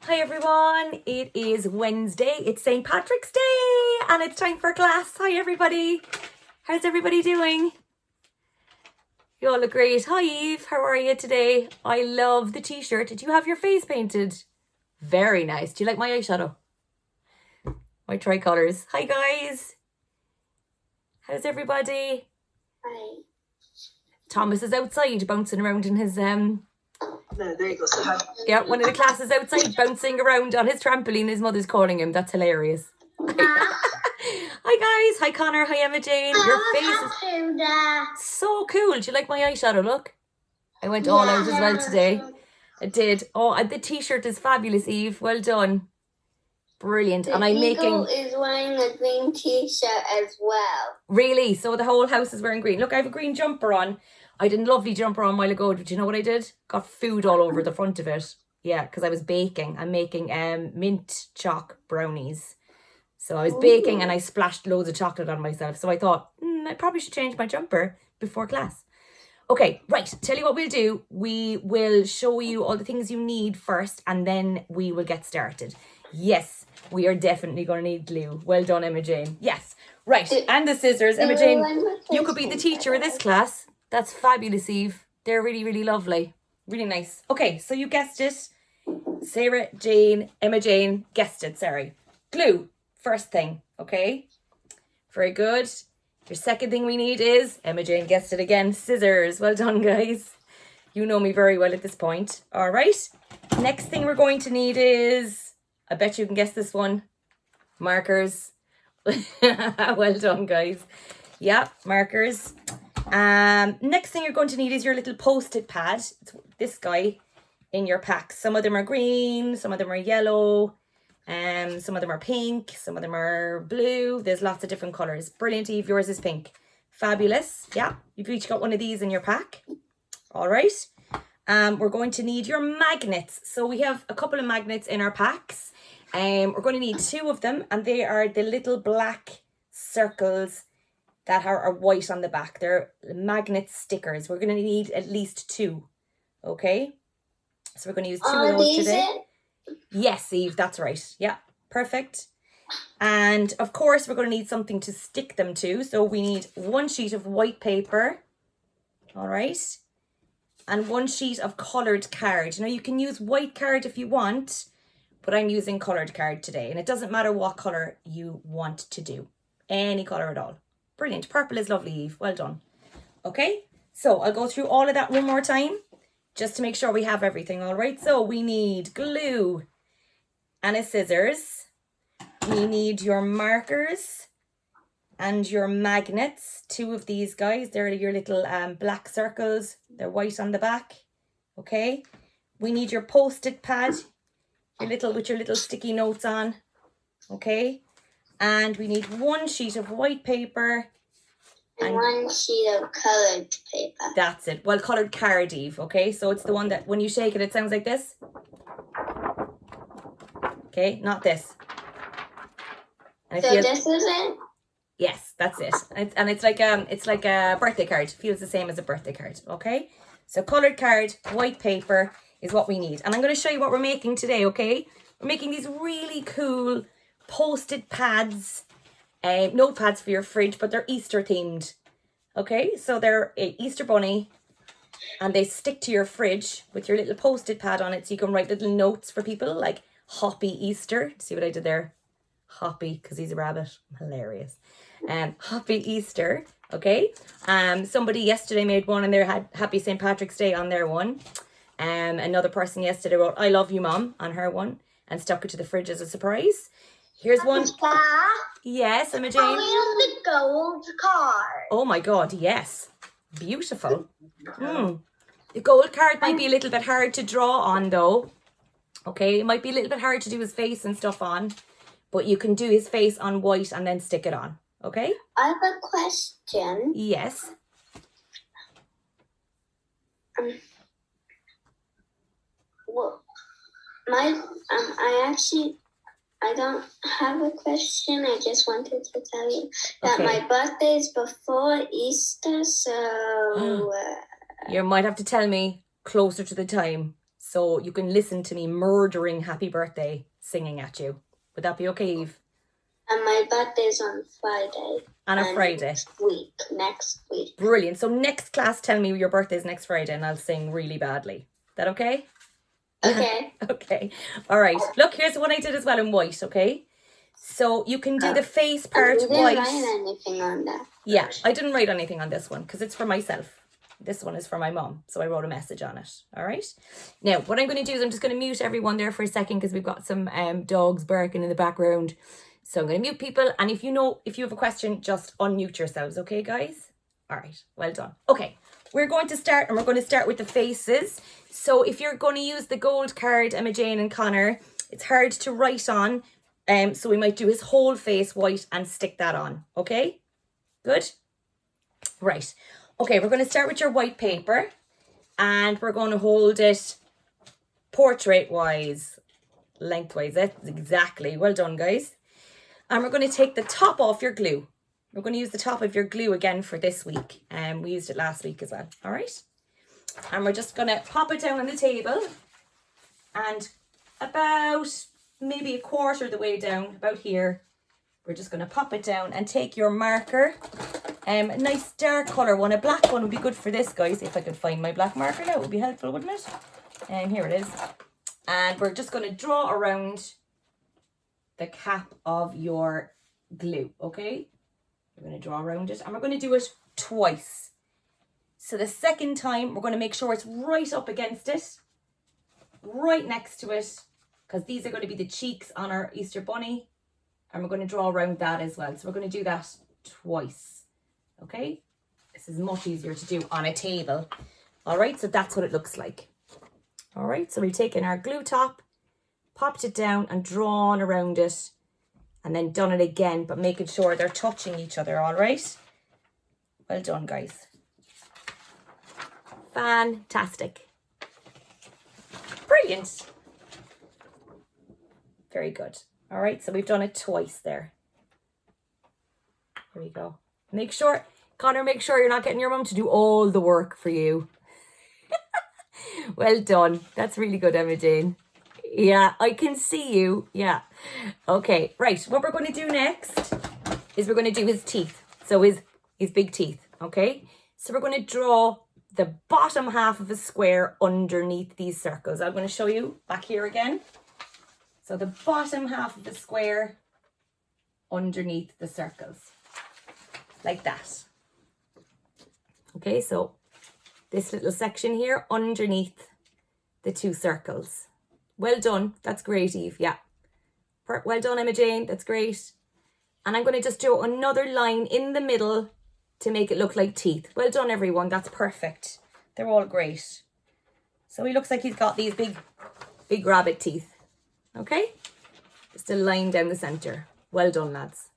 Hi everyone, it is Wednesday, it's St. Patrick's Day and it's time for class. Hi everybody, how's everybody doing? You all look great. Hi Eve, how are you today? I love the t-shirt. Did you have your face painted? Very nice. Do you like my eyeshadow? My tricolours. Hi guys, how's everybody? Hi. Thomas is outside bouncing around in his No, there you go. So hi. yeah, one of the classes outside bouncing around on his trampoline. His mother's calling him. That's hilarious. Hi guys. Hi Connor. Hi Emma Jane. Your face is so cool. Do you like my eyeshadow? Look. I went all out as well today. I did. Oh, and the t-shirt is fabulous, Eve. Well done. Brilliant. The and I'm eagle making... is wearing a green t-shirt as well. Really? So the whole house is wearing green. Look, I have a green jumper on. I did a lovely jumper on a while ago. Did you know what I did? Got food all over the front of it. Yeah, because I was baking. I'm making mint choc brownies. So I was baking and I splashed loads of chocolate on myself. So I thought, I probably should change my jumper before class. Okay, right. Tell you what we'll do. We will show you all the things you need first and then we will get started. Yes, we are definitely going to need glue. Well done, Emma Jane. Yes, right. And the scissors. Emma Jane, you could be the teacher of this class. That's fabulous, Eve. They're really, really lovely. Really nice. Okay, so you guessed it. Sarah Jane, Emma Jane guessed it, sorry. Glue, first thing, okay? Very good. Your second thing we need is, Emma Jane guessed it again, scissors. Well done, guys. You know me very well at this point. All right. Next thing we're going to need is, I bet you can guess this one, markers. Well done, guys. Yeah, markers. Next thing you're going to need is your little post-it pad. It's this guy in your pack. Some of them are green, some of them are yellow, some of them are pink, some of them are blue. There's lots of different colours. Brilliant, Eve. Yours is pink. Fabulous. Yeah, you've each got one of these in your pack. All right. We're going to need your magnets. So we have a couple of magnets in our packs. We're going to need two of them, and they are the little black circles that are white on the back. They're magnet stickers. We're going to need at least two. Okay? So we're going to use two of those today. Yes, Eve, that's right. Yeah, perfect. And of course, we're going to need something to stick them to. So we need one sheet of white paper. All right. And one sheet of coloured card. Now, you can use white card if you want, but I'm using coloured card today. And it doesn't matter what colour you want to do. Any colour at all. Brilliant. Purple is lovely, Eve. Well done. Okay, so I'll go through all of that one more time just to make sure we have everything. All right, so we need glue and a scissors. We need your markers and your magnets. Two of these guys. They're your little black circles. They're white on the back. Okay, we need your post-it pad, with your little sticky notes on. Okay. And we need one sheet of white paper. And one sheet of coloured paper. That's it. Well, coloured card, Eve. Okay, so it's the one that when you shake it, it sounds like this. Okay, not this. And so this is it? Yes, that's it. It's like a birthday card. It feels the same as a birthday card. Okay, so coloured card, white paper is what we need. And I'm going to show you what we're making today. Okay, we're making these really cool post-it pads, notepads for your fridge, but they're Easter themed. Okay, so they're a Easter bunny and they stick to your fridge with your little post-it pad on it, so you can write little notes for people like Happy Easter. See what I did there? Happy, because he's a rabbit. Hilarious. Happy Easter. Okay. Somebody yesterday made one and they had Happy St. Patrick's Day on their one. Another person yesterday wrote I love you, Mom on her one and stuck it to the fridge as a surprise. Here's one. Yes, Emma Jane. The gold card. Oh my God, yes. Beautiful. The gold card might be a little bit hard to draw on though. Okay, it might be a little bit hard to do his face and stuff on, but you can do his face on white and then stick it on. Okay? I have a question. Yes. Well, I don't have a question. I just wanted to tell you that my birthday is before Easter, so... You might have to tell me closer to the time. So you can listen to me murdering happy birthday singing at you. Would that be okay, Eve? And my birthday's on Friday. On a Friday. Next week. Brilliant. So next class, tell me your birthday's next Friday and I'll sing really badly. Is that okay? Okay. Okay. All right. Look, here's the one I did as well in white, okay? So you can do the face part you white. didn't write anything on that. Yeah, I didn't write anything on this one because it's for myself. This one is for my mom, so I wrote a message on it. All right. Now, what I'm going to do is I'm just going to mute everyone there for a second because we've got some dogs barking in the background. So I'm going to mute people. And if you have a question, just unmute yourselves. Okay, guys? All right. Well done. Okay. We're going to start, and we're going to start with the faces. So if you're going to use the gold card, Emma Jane and Connor, it's hard to write on. So we might do his whole face white and stick that on. Okay? Good? Right. Okay, we're going to start with your white paper. And we're going to hold it portrait-wise, lengthwise. That's exactly. Well done, guys. And we're going to take the top off your glue. We're going to use the top of your glue again for this week. We used it last week as well. All right. And we're just going to pop it down on the table. And about maybe a quarter of the way down, about here, we're just going to pop it down and take your marker. A nice dark colour one. A black one would be good for this, guys. If I could find my black marker now, it would be helpful, wouldn't it? And here it is. And we're just going to draw around the cap of your glue, okay? We're going to draw around it and we're going to do it twice. So the second time, we're going to make sure it's right up against it, right next to it, because these are going to be the cheeks on our Easter bunny. And we're going to draw around that as well. So we're going to do that twice, okay? This is much easier to do on a table. All right, so that's what it looks like. All right, so we've taken our glue top, popped it down and drawn around it, and then done it again, but making sure they're touching each other, all right? Well done, guys. Fantastic. Brilliant. Very good. All right, so we've done it twice there. Here we go. Make sure, Connor, make sure you're not getting your mum to do all the work for you. Well done. That's really good, Emma Jane. Yeah, I can see you. Yeah. Okay, right. What we're going to do next is we're going to do his teeth. So his big teeth, okay? So we're going to draw the bottom half of a square underneath these circles. I'm going to show you back here again. So the bottom half of the square underneath the circles. Like that. Okay, so this little section here underneath the two circles. Well done. That's great, Eve. Yeah. Well done, Emma Jane. That's great. And I'm going to just do another line in the middle to make it look like teeth. Well done, everyone. That's perfect. They're all great. So he looks like he's got these big rabbit teeth. Okay? Just a line down the centre. Well done, lads.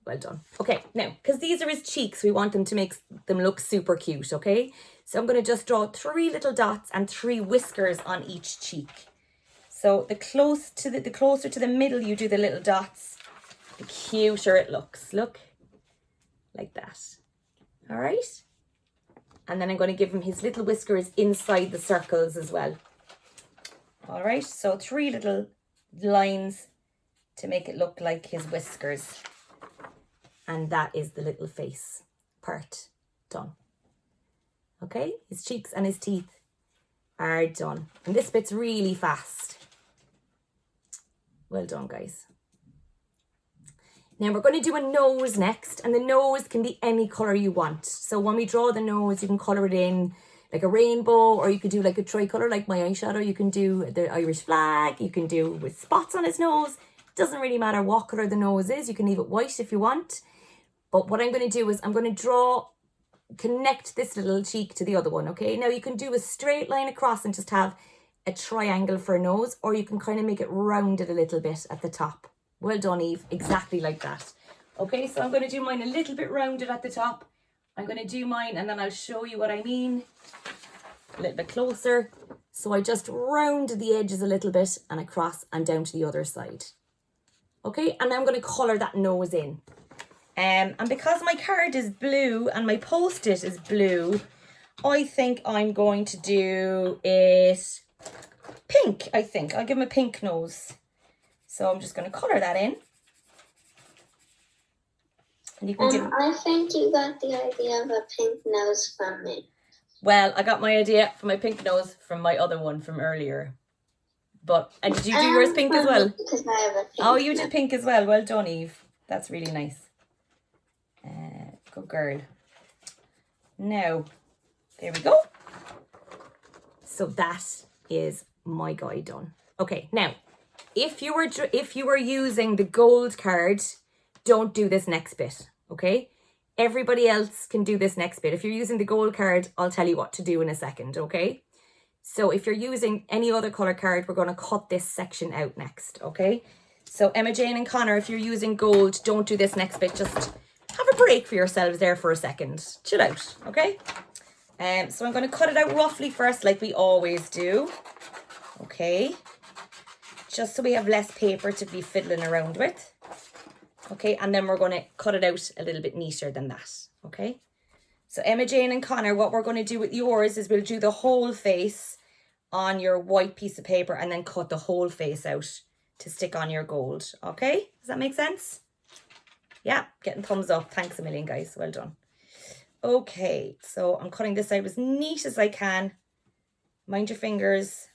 Well done. Okay, now, because these are his cheeks, we want them to make them look super cute, okay? So I'm going to just draw 3 little dots and 3 whiskers on each cheek. So the closer to the middle you do the little dots, the cuter it looks. Look, like that. All right? And then I'm going to give him his little whiskers inside the circles as well. All right, so 3 little lines to make it look like his whiskers. And that is the little face part done. Okay, his cheeks and his teeth are done. And this bit's really fast. Well done, guys. Now we're going to do a nose next, and the nose can be any colour you want. So when we draw the nose, you can colour it in like a rainbow, or you could do like a tricolour, like my eyeshadow. You can do the Irish flag, you can do with spots on his nose. Doesn't really matter what colour the nose is. You can leave it white if you want. But what I'm going to do is I'm going to connect this little cheek to the other one, okay? Now you can do a straight line across and just have a triangle for a nose, or you can kind of make it rounded a little bit at the top. Well done, Eve. Exactly like that. Okay, so I'm going to do mine a little bit rounded at the top. I'm going to do mine and then I'll show you what I mean a little bit closer. So I just rounded the edges a little bit and across and down to the other side. Okay, and I'm going to colour that nose in. And because my card is blue and my post-it is blue, I think I'm going to do it pink, I think. I'll give him a pink nose. So I'm just going to colour that in. And you can I think you got the idea of a pink nose from me. Well, I got my idea for my pink nose from my other one from earlier. And did you do yours pink as well? Because I have a pink Oh, you did pink as well. Well done, Eve. That's really nice. Good girl. Now, there we go. So that is my guy done. Okay, now, if you were using the gold card, don't do this next bit, okay? Everybody else can do this next bit. If you're using the gold card, I'll tell you what to do in a second, okay? So if you're using any other colour card, we're going to cut this section out next, okay? So Emma Jane and Connor, if you're using gold, don't do this next bit. Just have a break for yourselves there for a second. Chill out, okay? So I'm going to cut it out roughly first, like we always do. Okay. Just so we have less paper to be fiddling around with. Okay, and then we're going to cut it out a little bit neater than that. Okay. So Emma Jane and Connor, what we're going to do with yours is we'll do the whole face on your white piece of paper and then cut the whole face out to stick on your gold. Okay, does that make sense? Yeah, getting thumbs up. Thanks a million, guys. Well done. Okay, so I'm cutting this out as neat as I can. Mind your fingers.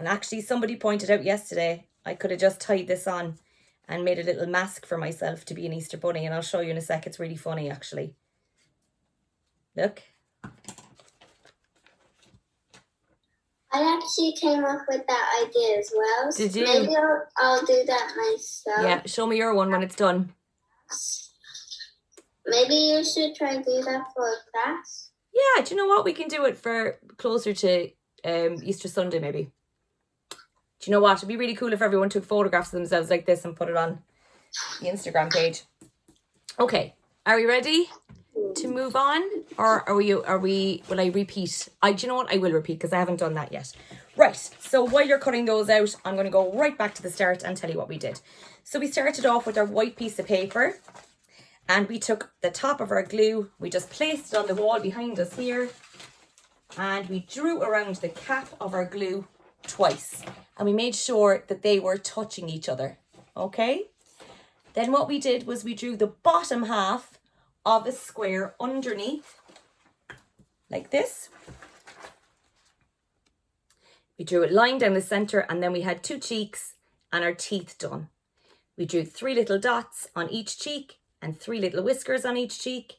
And actually, somebody pointed out yesterday, I could have just tied this on and made a little mask for myself to be an Easter bunny. And I'll show you in a sec. It's really funny, actually. Look. I actually came up with that idea as well. Did you? Maybe I'll do that myself. Yeah, show me your one when it's done. Maybe you should try to do that for a class. Yeah, do you know what? We can do it for closer to Easter Sunday, maybe. Do you know what? It'd be really cool if everyone took photographs of themselves like this and put it on the Instagram page. Okay, are we ready to move on? Or will I repeat? Do you know what? I will repeat because I haven't done that yet. Right, so while you're cutting those out, I'm going to go right back to the start and tell you what we did. So we started off with our white piece of paper. And we took the top of our glue, we just placed it on the wall behind us here, and we drew around the cap of our glue twice. And we made sure that they were touching each other, okay? Then what we did was we drew the bottom half of a square underneath, like this. We drew a line down the centre, and then we had 2 cheeks and our teeth done. We drew 3 little dots on each cheek, and 3 little whiskers on each cheek.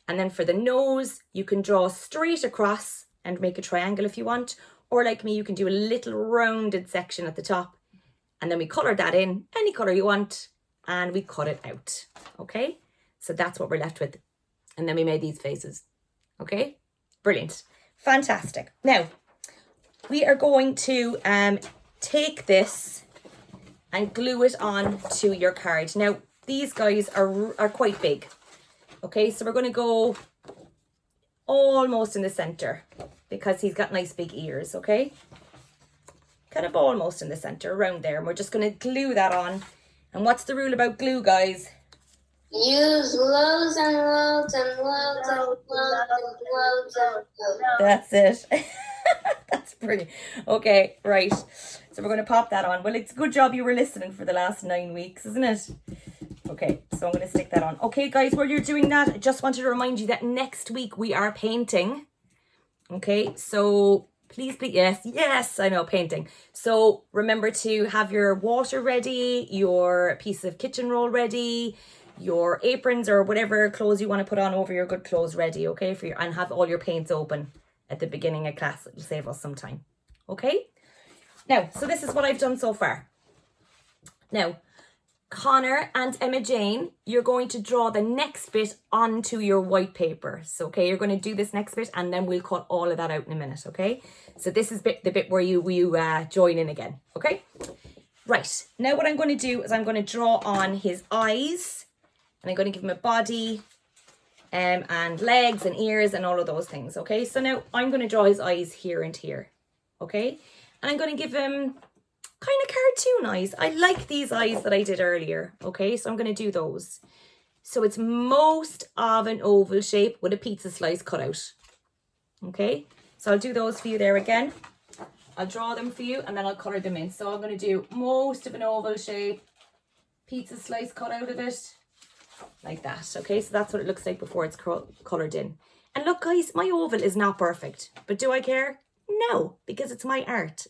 And then for the nose, you can draw straight across and make a triangle if you want. Or like me, you can do a little rounded section at the top. And then we colour that in any colour you want. And we cut it out. Okay? So that's what we're left with. And then we made these faces. Okay? Brilliant. Fantastic. Now, we are going to take this and glue it on to your card. Now, these guys are quite big. Okay, so we're going to go almost in the center because he's got nice big ears, okay? Kind of almost in the center, around there. And we're just going to glue that on. And what's the rule about glue, guys? Use loads and loads and loads and loads and loads and loads. That's it. That's brilliant. Okay, right. So we're going to pop that on. Well, it's a good job you were listening for the last 9 weeks, isn't it? Okay, so I'm going to stick that on. Okay, guys, while you're doing that, I just wanted to remind you that next week we are painting. Okay, so please, yes, I know, painting. So remember to have your water ready, your piece of kitchen roll ready, your aprons or whatever clothes you want to put on over your good clothes ready, okay, and have all your paints open at the beginning of class. It'll save us some time. Okay, now, so this is what I've done so far. Now, Connor and Emma Jane, you're going to draw the next bit onto your white paper. So, okay, you're going to do this next bit and then we'll cut all of that out in a minute, okay? So this is the bit where you join in again, okay? Right, now what I'm going to do is I'm going to draw on his eyes and I'm going to give him a body and legs and ears and all of those things, okay? So now I'm going to draw his eyes here and here, okay? And I'm going to give him kind of cartoon eyes. I like these eyes that I did earlier, okay? So I'm going to do those. So it's most of an oval shape with a pizza slice cut out. Okay, so I'll do those for you there again. I'll draw them for you and then I'll colour them in. So I'm going to do most of an oval shape, pizza slice cut out of it, like that. Okay, so that's what it looks like before it's coloured in. And look guys, my oval is not perfect, but do I care? No, because it's my art.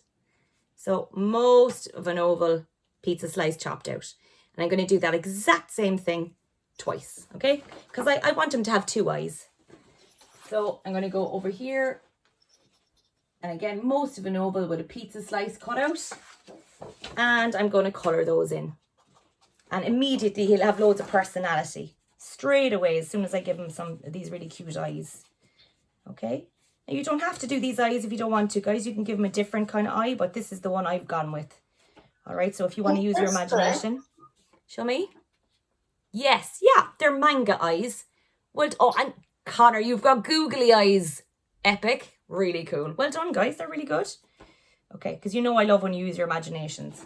So most of an oval, pizza slice chopped out. And I'm going to do that exact same thing twice, okay? Because I want him to have two eyes. So I'm going to go over here. And again, most of an oval with a pizza slice cut out. And I'm going to colour those in. And immediately he'll have loads of personality. Straight away, as soon as I give him some of these really cute eyes. Okay? Now you don't have to do these eyes if you don't want to, guys. You can give him a different kind of eye, but this is the one I've gone with. All right, so if you want to use your imagination. Show me. Yes, yeah, they're manga eyes. Well, oh, and Connor, you've got googly eyes. Epic. Really cool. Well done, guys. They're really good. Okay, because you know I love when you use your imaginations.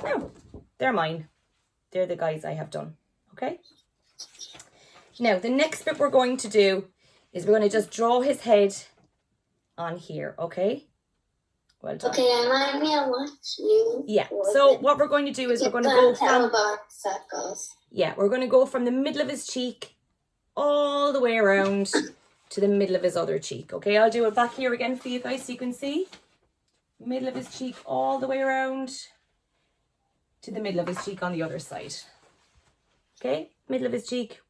No, they're mine. They're the guys I have done. Okay. Now, the next bit we're going to do is we're going to just draw his head on here, okay? Well done. Okay, remind me of what you... Yeah, so what we're going to do is we're going to go from... circles. Yeah, we're going to go from the middle of his cheek all the way around to the middle of his other cheek, okay? I'll do it back here again for you guys so you can see. Middle of his cheek all the way around to the middle of his cheek on the other side. Okay, middle of his cheek,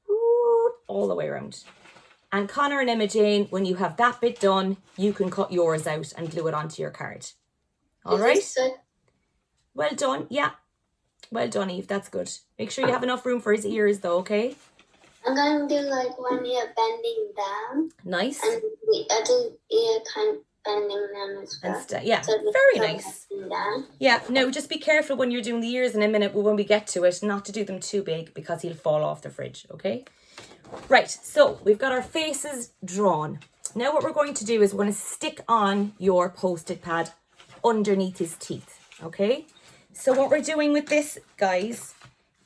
all the way around. And Connor and Emma Jane, when you have that bit done, you can cut yours out and glue it onto your card. All right? Well done. Yeah. Well done, Eve. That's good. Make sure you have enough room for his ears, though, okay? I'm going to do like one ear bending down. Nice. And the other ear kind of bending them as well. Yeah, so very nice. Yeah, no, just be careful when you're doing the ears in a minute when we get to it, not to do them too big because he'll fall off the fridge, okay? Right, so we've got our faces drawn. Now what we're going to do is we're going to stick on your Post-it pad underneath his teeth, okay? So what we're doing with this, guys,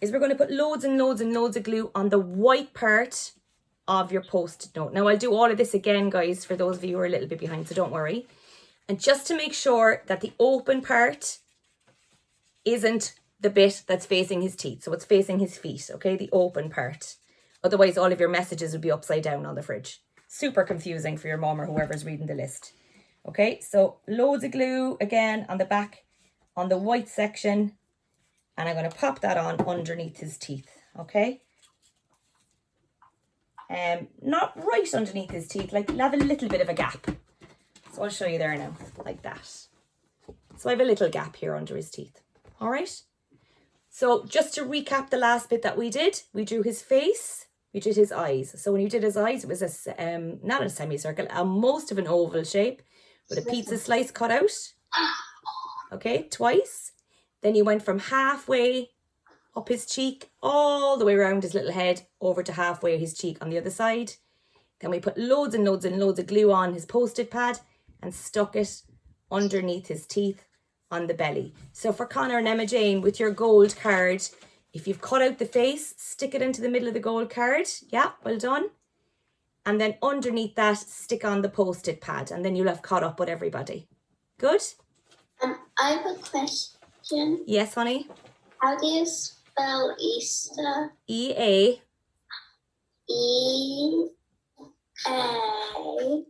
is we're going to put loads and loads and loads of glue on the white part of your Post-it note. Now I'll do all of this again, guys, for those of you who are a little bit behind, so don't worry. And just to make sure that the open part isn't the bit that's facing his teeth. So it's facing his feet, okay? The open part. Otherwise, all of your messages would be upside down on the fridge. Super confusing for your mom or whoever's reading the list. Okay, so loads of glue again on the back, on the white section. And I'm going to pop that on underneath his teeth, okay? Not right underneath his teeth, like have a little bit of a gap. So I'll show you there now, like that. So I have a little gap here under his teeth, all right? So just to recap the last bit that we did, we drew his face, we did his eyes. So when you did his eyes, it was a not a semicircle, most of an oval shape with a pizza slice cut out. Okay, twice. Then you went from halfway up his cheek, all the way around his little head, over to halfway his cheek on the other side. Then we put loads and loads and loads of glue on his Post-it pad and stuck it underneath his teeth on the belly. So for Connor and Emma Jane, with your gold card, if you've cut out the face, stick it into the middle of the gold card. Yeah, well done. And then underneath that, stick on the Post-it pad, and then you'll have caught up with everybody. Good? I have a question. Yes, honey? How do you spell Easter? E-A. E-A.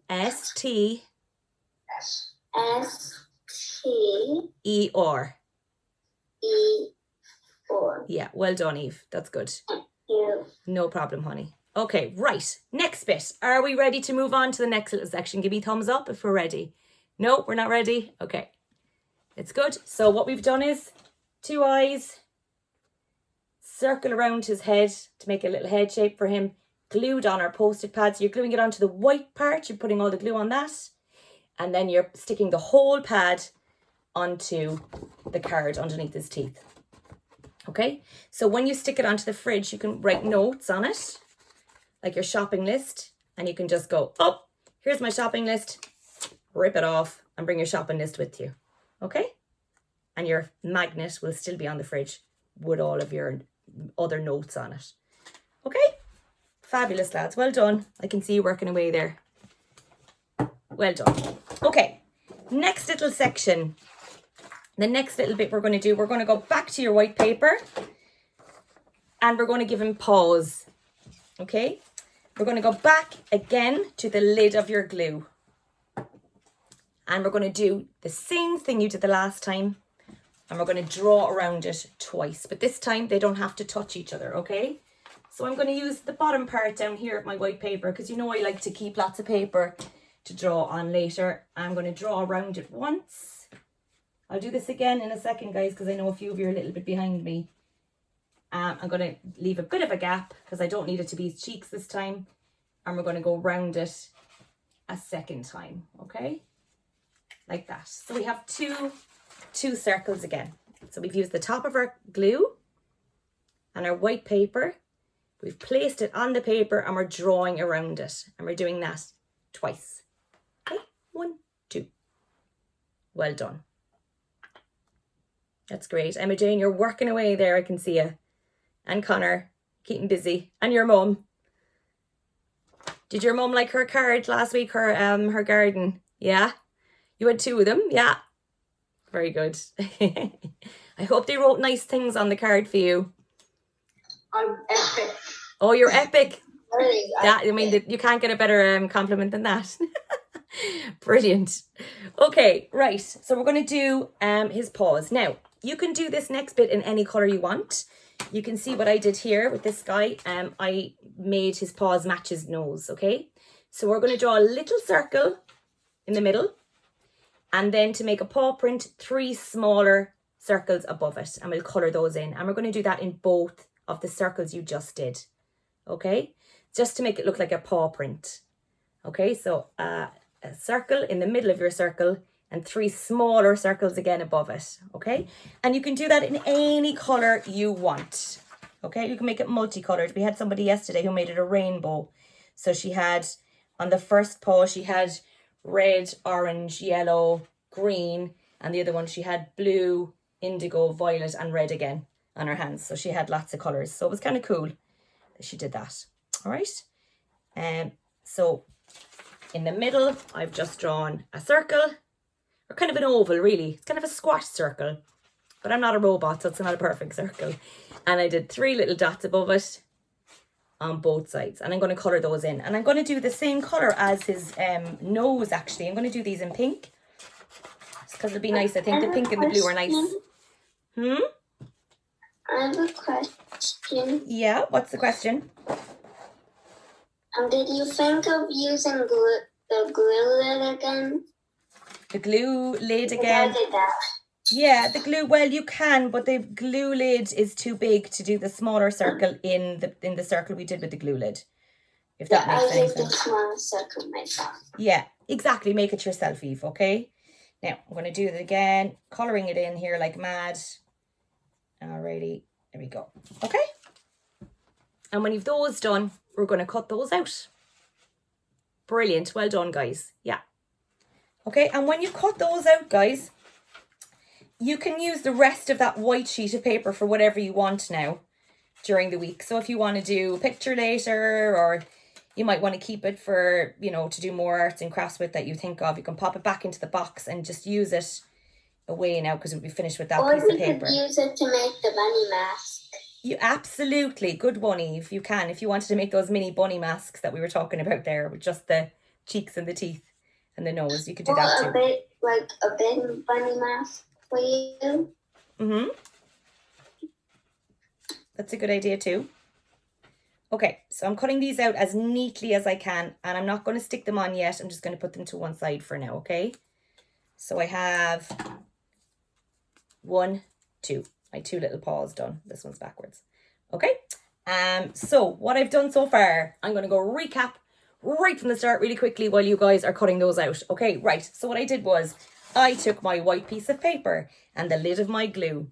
S-T-E-R. E-R. Yeah, well done, Eve. That's good. Thank you. No problem, honey. Okay, right. Next bit. Are we ready to move on to the next little section? Give me a thumbs up if we're ready. No, we're not ready? Okay. It's good. So what we've done is 2 eyes, circle around his head to make a little head shape for him, glued on our Post-it pad. So you're gluing it onto the white part. You're putting all the glue on that. And then you're sticking the whole pad onto the card underneath his teeth. Okay? So when you stick it onto the fridge, you can write notes on it, like your shopping list. And you can just go, oh, here's my shopping list. Rip it off and bring your shopping list with you. Okay? And your magnet will still be on the fridge with all of your other notes on it. Okay? Fabulous, lads. Well done. I can see you working away there. Well done. Okay, next little section. The next little bit we're going to do, we're going to go back to your white paper and we're going to give him pause. Okay, we're going to go back again to the lid of your glue. And we're going to do the same thing you did the last time. And we're going to draw around it twice. But this time they don't have to touch each other, okay? So I'm going to use the bottom part down here of my white paper because you know I like to keep lots of paper to draw on later. I'm going to draw around it once. I'll do this again in a second, guys, because I know a few of you are a little bit behind me. I'm going to leave a bit of a gap because I don't need it to be his cheeks this time. And we're going to go round it a second time, okay? Like that. So we have two circles again. So we've used the top of our glue and our white paper. We've placed it on the paper and we're drawing around it. And we're doing that twice. Okay, 1, 2. Well done. That's great. Emma Jane, you're working away there. I can see you. And Connor, keeping busy. And your mum. Did your mum like her card last week? Her garden? Yeah? You had 2 of them? Yeah. Very good. I hope they wrote nice things on the card for you. I'm epic. Oh, you're epic. That, I mean, you can't get a better compliment than that. Brilliant. Okay, right. So we're going to do his paws. Now, you can do this next bit in any colour you want. You can see what I did here with this guy. I made his paws match his nose, okay? So we're going to draw a little circle in the middle. And then to make a paw print, 3 smaller circles above it. And we'll colour those in. And we're going to do that in both of the circles you just did. Okay? Just to make it look like a paw print. Okay? So a circle in the middle of your circle and 3 smaller circles again above it. Okay? And you can do that in any colour you want. Okay? You can make it multicoloured. We had somebody yesterday who made it a rainbow. So she had, on the first paw, she had red, orange, yellow, green, and the other one she had blue, indigo, violet, and red again on her hands. So she had lots of colours. So it was kind of cool that she did that. All right. So in the middle, I've just drawn a circle, or kind of an oval, really. It's kind of a squash circle, but I'm not a robot, so it's not a perfect circle. And I did 3 little dots above it on both sides, and I'm going to colour those in, and I'm going to do the same colour as his nose. Actually, I'm going to do these in pink because it'll be nice. I think the pink and the blue are nice. I have a question. Yeah, what's the question? Did you think of using the glue lid again? The glue lid again? I did that. Yeah, the glue, well, you can, but the glue lid is too big to do the smaller circle in the circle we did with the glue lid. If that makes any sense. I did the smaller circle myself. Yeah, exactly. Make it yourself, Eve, okay? Now, I'm going to do it again, colouring it in here like mad. Alrighty, there we go. Okay? And when you've those done, we're going to cut those out. Brilliant. Well done, guys. Yeah. Okay, and when you cut those out, guys, you can use the rest of that white sheet of paper for whatever you want now during the week. So if you want to do a picture later, or you might want to keep it for, you know, to do more arts and crafts with that you think of, you can pop it back into the box and just use it away now because we'll be finished with that piece of paper. Or you could use it to make the bunny mask. You absolutely, good one, Eve. You can, if you wanted to make those mini bunny masks that we were talking about there with just the cheeks and the teeth and the nose, you could do that too. A big bunny mask for you. Mm-hmm. That's a good idea too. Okay, so I'm cutting these out as neatly as I can, and I'm not going to stick them on yet. I'm just going to put them to one side for now, okay? So I have 1, 2. My 2 little paws done. This one's backwards. Okay. So what I've done so far, I'm going to go recap right from the start really quickly while you guys are cutting those out. Okay, right. So what I did was I took my white piece of paper and the lid of my glue,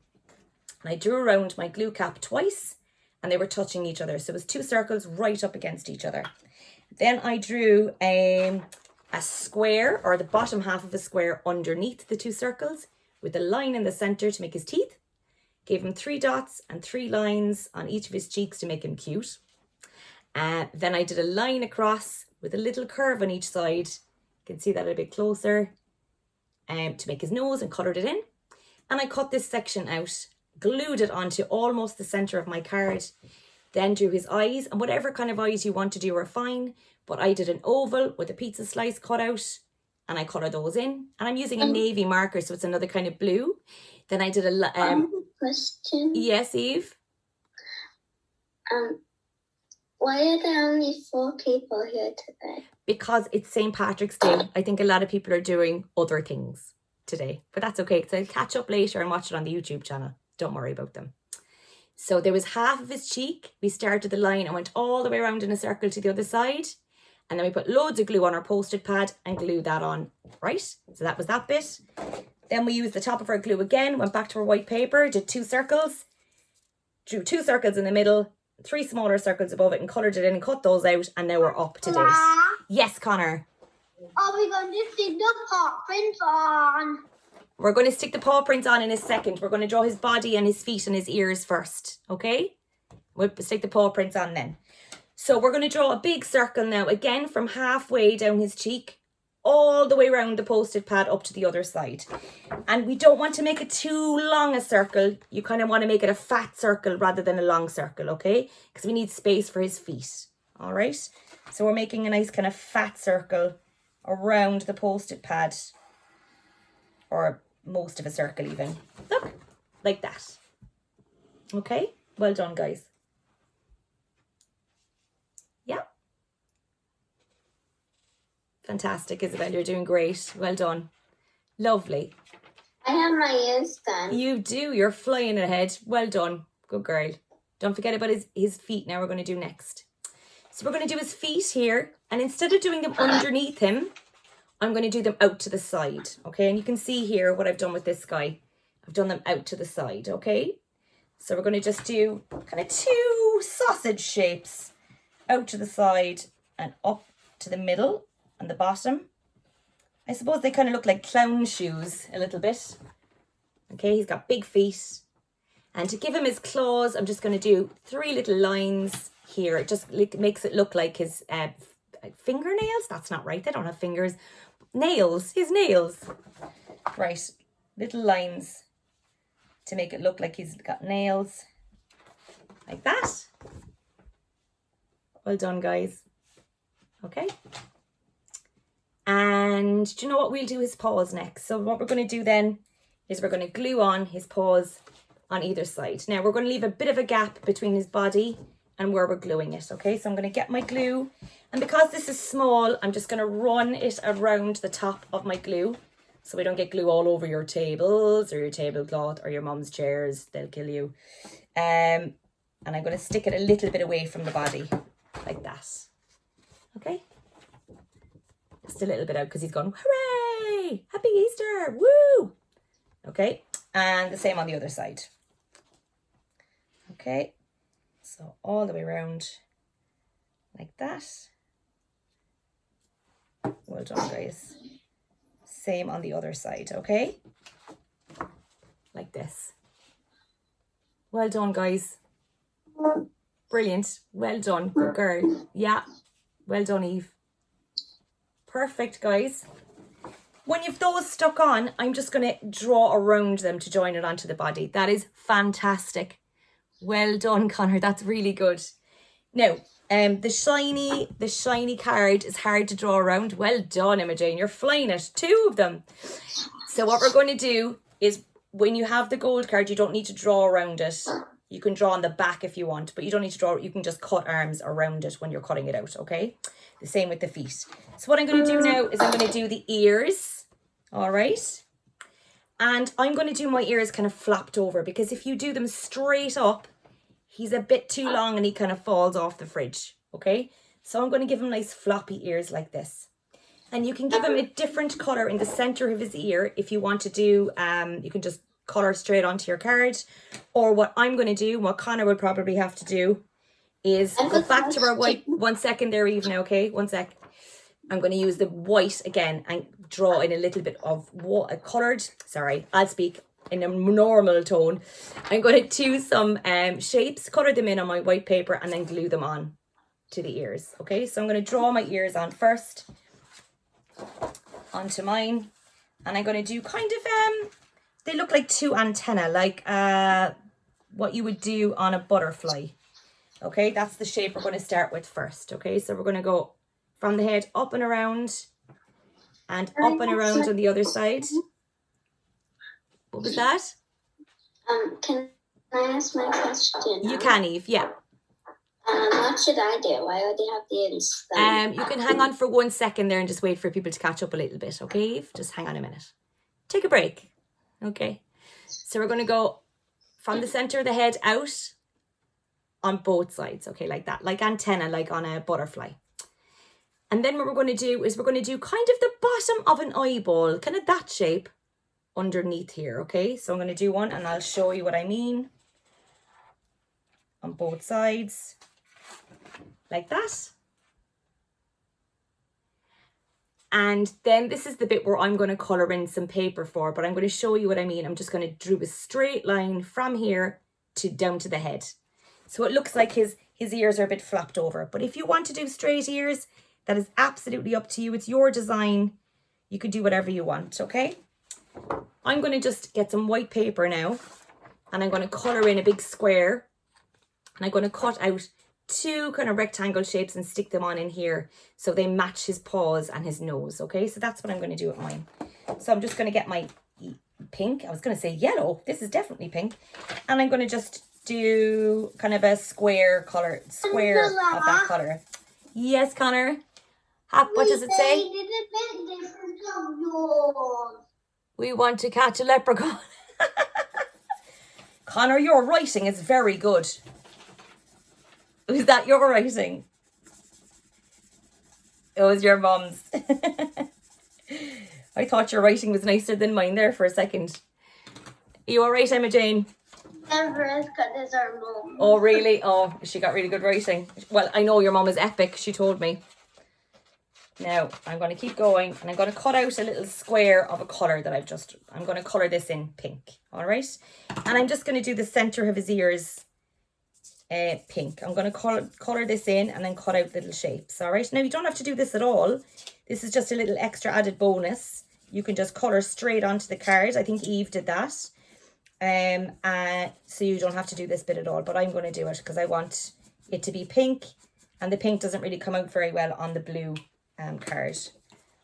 and I drew around my glue cap twice, and they were touching each other. So it was 2 circles right up against each other. Then I drew a square, or the bottom half of a square underneath the 2 circles with a line in the center to make his teeth. Gave him 3 dots and 3 lines on each of his cheeks to make him cute. Then I did a line across with a little curve on each side. You can see that a bit closer, to make his nose, and coloured it in. And I cut this section out, glued it onto almost the centre of my card, then drew his eyes, and whatever kind of eyes you want to do are fine, but I did an oval with a pizza slice cut out, and I coloured those in, and I'm using a navy marker, so it's another kind of blue. Then I did a question. Yes, Eve? Why are there only 4 people here today? Because it's St. Patrick's Day. I think a lot of people are doing other things today, but that's okay, because I'll catch up later and watch it on the YouTube channel. Don't worry about them. So there was half of his cheek. We started the line and went all the way around in a circle to the other side. And then we put loads of glue on our Post-it pad and glued that on, right? So that was that bit. Then we used the top of our glue again, went back to our white paper, did 2 circles, drew 2 circles in the middle, 3 smaller circles above it, and coloured it in and cut those out, and now we're up to date. Yes, Connor? Are we going to stick the paw prints on? We're going to stick the paw prints on in a second. We're going to draw his body and his feet and his ears first, okay? We'll stick the paw prints on then. So we're going to draw a big circle now, again from halfway down his cheek, all the way around the Post-it pad up to the other side. And we don't want to make it too long a circle. You kind of want to make it a fat circle rather than a long circle, okay? Because we need space for his feet, all right? So we're making a nice kind of fat circle around the Post-it pad, or most of a circle even. Look, like that. Okay, well done, guys. Yeah. Fantastic, Isabel, you're doing great. Well done. Lovely. I have my ears done. You do, you're flying ahead. Well done, good girl. Don't forget about his feet now, we're going to do next. So we're going to do his feet here, and instead of doing them underneath him, I'm going to do them out to the side, okay? And you can see here what I've done with this guy. I've done them out to the side, okay? So we're going to just do kind of 2 sausage shapes out to the side and up to the middle and the bottom. I suppose they kind of look like clown shoes a little bit. Okay, he's got big feet. And to give him his claws, I'm just going to do 3 little lines here. It just makes it look like his fingernails. That's not right. They don't have fingers. Nails. His nails. Right. Little lines to make it look like he's got nails. Like that. Well done, guys. Okay. And do you know what? We'll do his paws next. So what we're going to do then is we're going to glue on his paws on either side. Now we're going to leave a bit of a gap between his body and where we're gluing it. Okay, so I'm going to get my glue. And because this is small, I'm just going to run it around the top of my glue so we don't get glue all over your tables or your tablecloth or your mum's chairs. They'll kill you. And I'm going to stick it a little bit away from the body like that. Okay. Just a little bit out because he's gone, hooray! Happy Easter! Woo! Okay. And the same on the other side. Okay. So all the way around like that. Well done, guys. Same on the other side, okay? Like this. Well done, guys. Brilliant. Well done. Good girl. Yeah. Well done, Eve. Perfect, guys. When you've those stuck on, I'm just going to draw around them to join it onto the body. That is fantastic. Well done, Connor. That's really good. Now, the shiny card is hard to draw around. Well done, Imogen. You're flying it. 2 of them. So what we're going to do is when you have the gold card, you don't need to draw around it. You can draw on the back if you want, but you don't need to draw. You can just cut arms around it when you're cutting it out, okay? The same with the feet. So what I'm going to do now is I'm going to do the ears, all right? And I'm going to do my ears kind of flopped over because if you do them straight up, he's a bit too long and he kind of falls off the fridge, okay? So I'm going to give him nice floppy ears like this. And you can give him a different colour in the centre of his ear if you want to do, you can just colour straight onto your card. Or what I'm going to do, what Connor would probably have to do, is go back to our white. 1 second there, Eve, now, okay? 1 sec. I'm going to use the white again and draw in a little bit of what coloured. Sorry, I'll speak in a normal tone. I'm going to do some shapes, colour them in on my white paper and then glue them on. to the ears. Okay, so I'm going to draw my ears on first onto mine, and I'm going to do kind of they look like two antennae, like what you would do on a butterfly. Okay, that's the shape we're going to start with first. Okay, so we're going to go from the head up and around and up and around on the other side. What was that? Can I ask my question now? You can, Eve, yeah. What should I do? Why would they have the ears? You can hang on for 1 second there and just wait for people to catch up a little bit, okay, Eve? Just hang on a minute. Take a break. Okay. So we're going to go from the center of the head out on both sides, okay, like that, like antenna, like on a butterfly. And then what we're going to do is we're going to do kind of the bottom of an eyeball, kind of that shape underneath here, okay? So I'm going to do one and I'll show you what I mean on both sides, like that. And then this is the bit where I'm going to colour in some paper for, but I'm going to show you what I mean. I'm just going to draw a straight line from here to down to the head. So it looks like his ears are a bit flapped over. But if you want to do straight ears, that is absolutely up to you. It's your design. You could do whatever you want, okay? I'm going to just get some white paper now, and I'm going to colour in a big square, and I'm going to cut out two kind of rectangle shapes and stick them on in here so they match his paws and his nose, okay? So that's what I'm going to do with mine. So I'm just going to get my pink. I was going to say yellow. This is definitely pink. And I'm going to just do kind of a square of that colour. Yes, Connor? What does it say? We want to catch a leprechaun. Connor, your writing is very good. Was that your writing? It was your mum's. I thought your writing was nicer than mine there for a second. Are you all right, Emma Jane? Never as good as our mum. Oh, really? Oh, she got really good writing. Well, I know your mum is epic, she told me. Now, I'm going to keep going, and I'm going to cut out a little square of a colour that I'm going to colour this in pink, all right? And I'm just going to do the centre of his ears pink. I'm going to colour this in and then cut out little shapes, all right? Now, you don't have to do this at all. This is just a little extra added bonus. You can just colour straight onto the card. I think Eve did that. So you don't have to do this bit at all, but I'm going to do it because I want it to be pink, and the pink doesn't really come out very well on the blue card.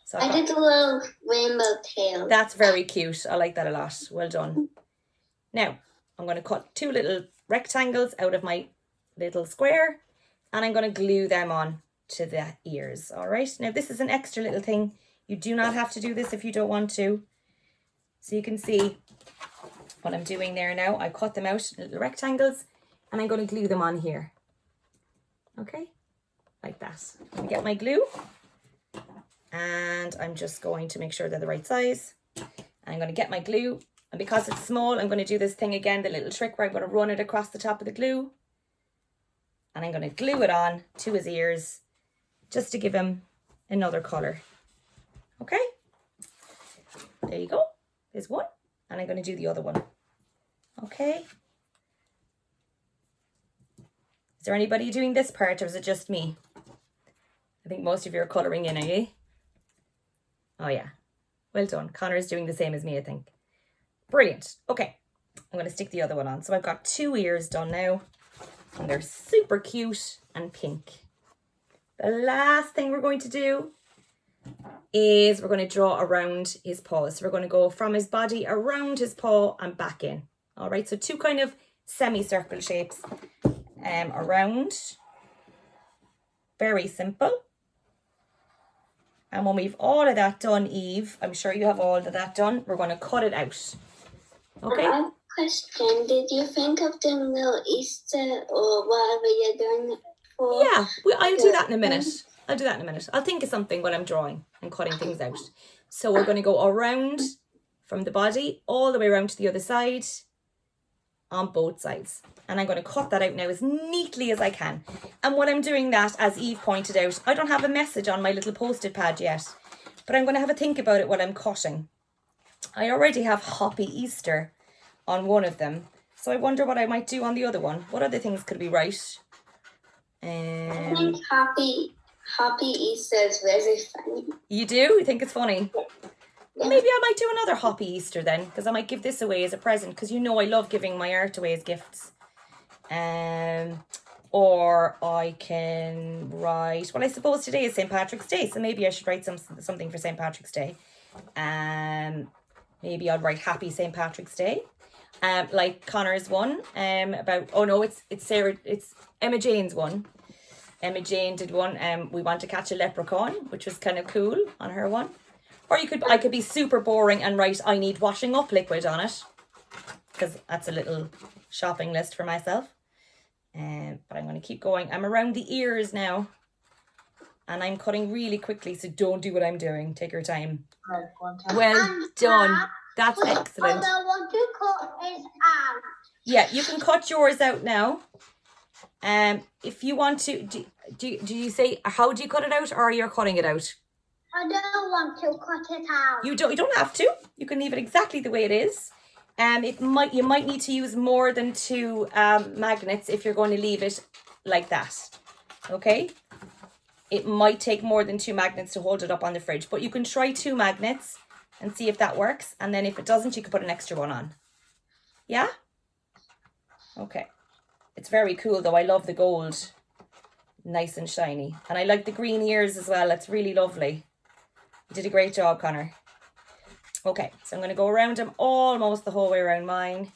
So I did a little rainbow tail. That's very cute. I like that a lot. Well done. Now, I'm going to cut two little rectangles out of my little square, and I'm going to glue them on to the ears. All right. Now, this is an extra little thing. You do not have to do this if you don't want to. So you can see what I'm doing there now. I cut them out in little rectangles, and I'm going to glue them on here. Okay, like that. I'm going to get my glue, and I'm just going to make sure they're the right size. I'm going to get my glue, and because it's small, I'm going to do this thing again, the little trick where I'm going to run it across the top of the glue, and I'm going to glue it on to his ears just to give him another colour. Okay, there you go. There's one, and I'm going to do the other one. Okay. Is there anybody doing this part, or is it just me? I think most of you are colouring in, are you? Oh yeah, well done. Connor is doing the same as me, I think. Brilliant. Okay, I'm going to stick the other one on. So I've got two ears done now, and they're super cute and pink. The last thing we're going to do is we're going to draw around his paws. So we're going to go from his body around his paw and back in. All right, so two kind of semicircle shapes around. Very simple. And when we've all of that done, Eve, I'm sure you have all of that done, we're going to cut it out. Okay? I have a question. Did you think of doing little Easter or whatever you're doing it for? Yeah, I'll do that in a minute. I'll do that in a minute. I'll think of something when I'm drawing and cutting things out. So we're going to go around from the body all the way around to the other side on both sides. And I'm going to cut that out now as neatly as I can. And when I'm doing that, as Eve pointed out, I don't have a message on my little post-it pad yet, but I'm going to have a think about it while I'm cutting. I already have Happy Easter on one of them, so I wonder what I might do on the other one. What other things could we write? I think Happy Easter is very funny. You do? You think it's funny? Yeah. Maybe I might do another Happy Easter then, because I might give this away as a present, because you know I love giving my art away as gifts. Or I can write, well, I suppose today is St. Patrick's Day, so maybe I should write something for St. Patrick's Day. Maybe I'll write Happy St. Patrick's Day. Like Connor's one, about, oh no, it's Emma Jane's one. Emma Jane did one, we want to catch a leprechaun, which was kind of cool on her one. Or I could be super boring and write, I need washing up liquid on it, because that's a little shopping list for myself. But I'm going to keep going. I'm around the ears now, and I'm cutting really quickly, so don't do what I'm doing. Take your time. Well done. That's excellent. What I want to cut is out. Yeah, you can cut yours out now. If you want to, do you say, how do you cut it out, or you're cutting it out? I don't want to cut it out. You don't have to. You can leave it exactly the way it is. You might need to use more than 2 magnets if you're going to leave it like that. Okay? It might take more than 2 magnets to hold it up on the fridge, but you can try 2 magnets and see if that works. And then if it doesn't, you can put an extra one on. Yeah? Okay. It's very cool though. I love the gold. Nice and shiny. And I like the green ears as well. It's really lovely. You did a great job, Connor. Okay, so I'm going to go around him almost the whole way around mine.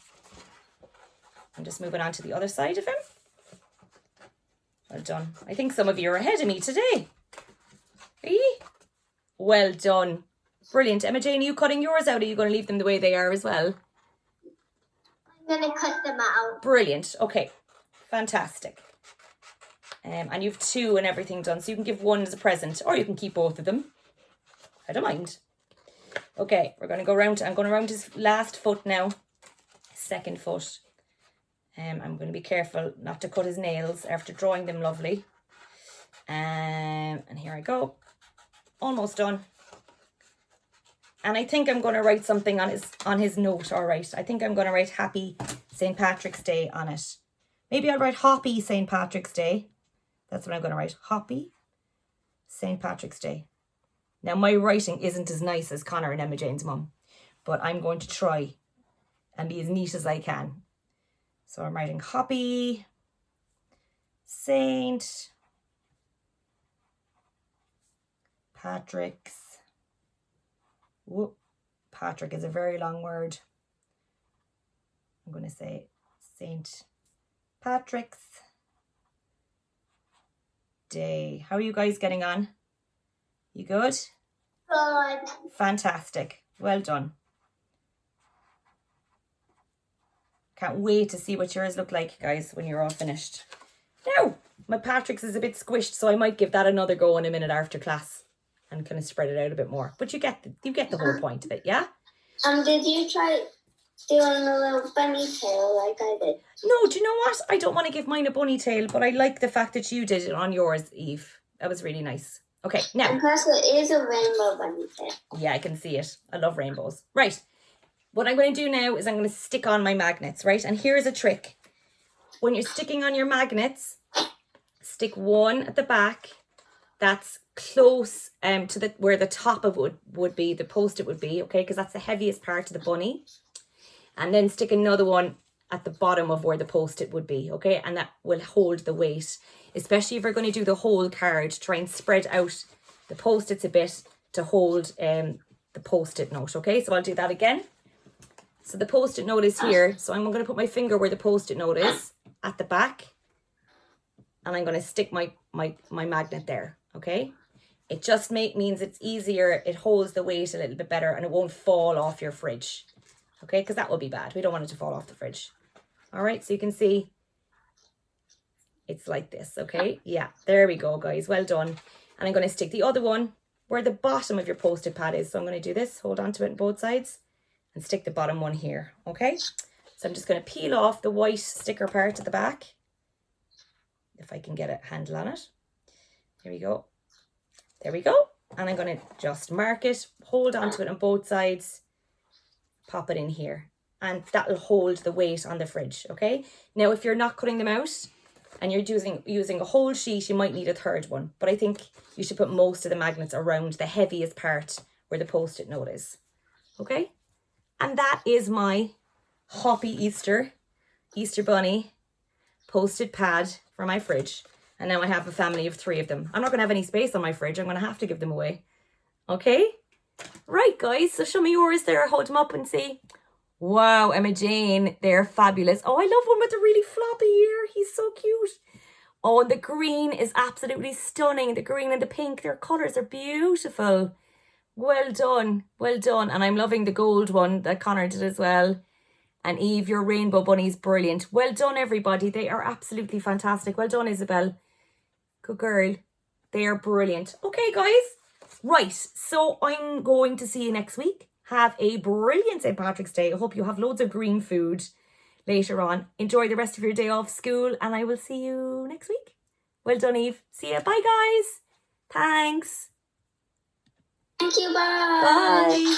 I'm just moving on to the other side of him. Well done. I think some of you are ahead of me today. Well done. Brilliant. Emma Jane, are you cutting yours out, or are you going to leave them the way they are as well? I'm going to cut them out. Brilliant. Okay, fantastic. And you have 2 and everything done, so you can give 1 as a present, or you can keep both of them. I don't mind. Okay, we're going to go around. I'm going around his last foot now. Second foot. I'm going to be careful not to cut his nails after drawing them lovely. And here I go. Almost done. And I think I'm going to write something on his note. All right. I think I'm going to write Happy St. Patrick's Day on it. Maybe I'll write Happy St. Patrick's Day. That's what I'm going to write. Happy St. Patrick's Day. Now, my writing isn't as nice as Connor and Emma Jane's mum, but I'm going to try and be as neat as I can. So I'm writing Happy St. Patrick's. Whoop. Patrick is a very long word. I'm going to say St. Patrick's Day. How are you guys getting on? You good? Good. Fantastic. Well done. Can't wait to see what yours look like, guys, when you're all finished. Now, my Patrick's is a bit squished, so I might give that another go in a minute after class and kind of spread it out a bit more. But you get the whole point of it, yeah? Did you try doing a little bunny tail like I did? No, do you know what? I don't want to give mine a bunny tail, but I like the fact that you did it on yours, Eve. That was really nice. Okay, now. And plus it is a rainbow bunny tail. Yeah, I can see it. I love rainbows. Right. What I'm going to do now is I'm going to stick on my magnets, right? And here's a trick. When you're sticking on your magnets, stick 1 at the back that's close to where the top of it would be, the post-it would be, okay? Because that's the heaviest part of the bunny. And then stick another one at the bottom of where the post-it would be, okay? And that will hold the weight. Especially if you're going to do the whole card, try and spread out the post-its a bit to hold the post-it note, okay? So I'll do that again. So the post-it note is here. So I'm going to put my finger where the post-it note is at the back. And I'm going to stick my magnet there, okay? It just means it's easier. It holds the weight a little bit better and it won't fall off your fridge, okay? Because that would be bad. We don't want it to fall off the fridge. All right, so you can see it's like this, okay? Yeah, there we go, guys. Well done. And I'm going to stick the other one where the bottom of your post-it pad is. So I'm going to do this, hold on to it on both sides and stick the bottom one here, okay? So I'm just going to peel off the white sticker part at the back, if I can get a handle on it. Here we go. There we go. And I'm going to just mark it, hold on to it on both sides, pop it in here. And that'll hold the weight on the fridge, okay? Now, if you're not cutting them out, and you're using a whole sheet, you might need a third one. But I think you should put most of the magnets around the heaviest part where the Post-it note is. Okay? And that is my Hoppy Easter Bunny Post-it pad for my fridge. And now I have a family of 3 of them. I'm not going to have any space on my fridge. I'm going to have to give them away. Okay? Right, guys. So show me yours there. Hold them up and see. Wow, Emma Jane, they're fabulous. Oh, I love one with the really floppy ear. He's so cute. Oh, and the green is absolutely stunning. The green and the pink, their colours are beautiful. Well done. Well done. And I'm loving the gold one that Connor did as well. And Eve, your rainbow bunny is brilliant. Well done, everybody. They are absolutely fantastic. Well done, Isabel. Good girl. They are brilliant. Okay, guys. Right. So I'm going to see you next week. Have a brilliant St. Patrick's Day. I hope you have loads of green food later on. Enjoy the rest of your day off school, and I will see you next week. Well done, Eve. See ya. Bye, guys. Thanks. Thank you. Bye. Bye.